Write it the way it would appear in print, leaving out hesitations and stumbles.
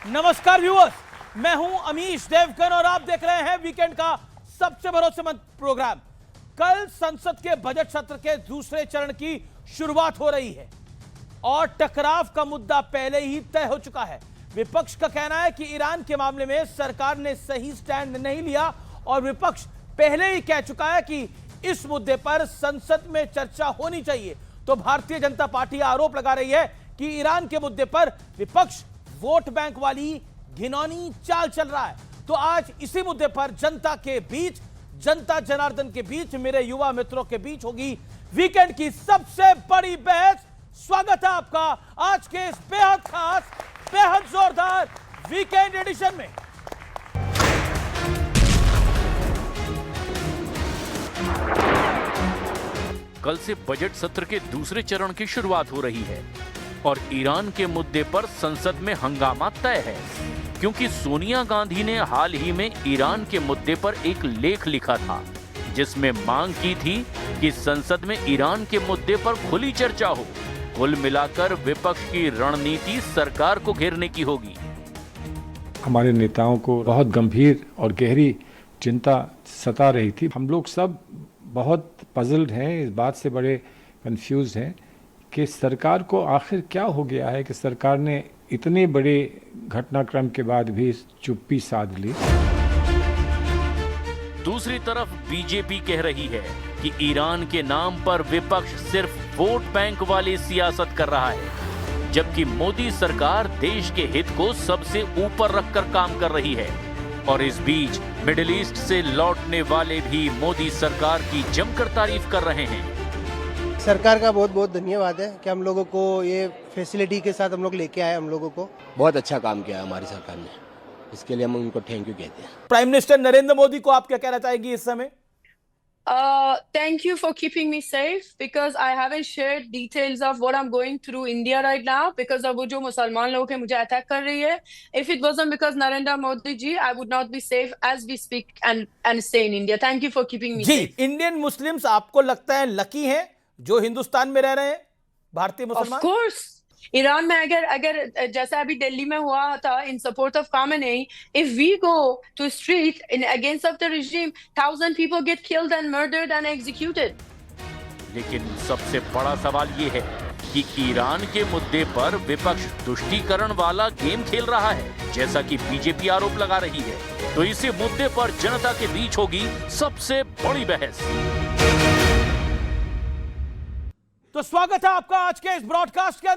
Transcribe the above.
नमस्कार व्यूअर्स, मैं हूं अमीश देवगन और आप देख रहे हैं वीकेंड का सबसे भरोसेमंद प्रोग्राम। कल संसद के बजट सत्र के दूसरे चरण की शुरुआत हो रही है और टकराव का मुद्दा पहले ही तय हो चुका है। विपक्ष का कहना है कि ईरान के मामले में सरकार ने सही स्टैंड नहीं लिया और विपक्ष पहले ही कह चुका है कि इस मुद्दे पर संसद में चर्चा होनी चाहिए। तो भारतीय जनता पार्टी आरोप लगा रही है कि ईरान के मुद्दे पर विपक्ष वोट बैंक वाली घिनौनी चाल चल रहा है। तो आज इसी मुद्दे पर जनता के बीच, जनता जनार्दन के बीच, मेरे युवा मित्रों के बीच होगी वीकेंड की सबसे बड़ी बहस। स्वागत है आपका आज के इस बेहद खास, बेहद जोरदार वीकेंड एडिशन में। कल से बजट सत्र के दूसरे चरण की शुरुआत हो रही है और ईरान के मुद्दे पर संसद में हंगामा तय है, क्योंकि सोनिया गांधी ने हाल ही में ईरान के मुद्दे पर एक लेख लिखा था जिसमें मांग की थी कि संसद में ईरान के मुद्दे पर खुली चर्चा हो। कुल मिलाकर विपक्ष की रणनीति सरकार को घेरने की होगी। हमारे नेताओं को बहुत गंभीर और गहरी चिंता सता रही थी। हम लोग सब बहुत पजल्ड हैं, इस बात से बड़े कंफ्यूज हैं कि सरकार को आखिर क्या हो गया है कि सरकार ने इतने बड़े घटनाक्रम के बाद भी चुप्पी साध ली। दूसरी तरफ बीजेपी कह रही है कि ईरान के नाम पर विपक्ष सिर्फ वोट बैंक वाली सियासत कर रहा है, जबकि मोदी सरकार देश के हित को सबसे ऊपर रखकर काम कर रही है। और इस बीच मिडिल ईस्ट से लौटने वाले भी मोदी सरकार की जमकर तारीफ कर रहे हैं। सरकार का बहुत बहुत धन्यवाद है कि हम लोगों को ये फैसिलिटी के साथ हम लोग लेके आए। हम लोगों को बहुत अच्छा काम किया है हमारी सरकार ने, इसके लिए हम उनको थैंक यू कहते हैं। प्राइम मिनिस्टर नरेंद्र मोदी को आप क्या कहना चाहेंगी इस समय? Thank you for keeping me safe because I haven't shared details of what I'm going through India right now because of वो जो मुसलमान लोग हैं मुझे अटैक कर रही है। If it wasn't because Narendra Modi ji, I would not be safe as we speak and stay in India. Thank you for keeping me safe. जी, इंडियन मुस्लिम्स आपको लगता है लकी हैं जो हिंदुस्तान में रह रहे हैं, भारतीय मुसलमान? Of course. ईरान में अगर जैसा अभी दिल्ली में हुआ था इन support of Khamenei, if we go to street in against of the regime, 1,000 people get killed and murdered and executed. लेकिन सबसे बड़ा सवाल ये है कि ईरान के मुद्दे पर विपक्ष तुष्टीकरण वाला गेम खेल रहा है, जैसा कि बीजेपी आरोप लगा रही है। तो इसी मुद्दे पर जनता के बीच होगी सबसे बड़ी बहस। तो स्वागत है आपका आज के इस ब्रॉडकास्ट के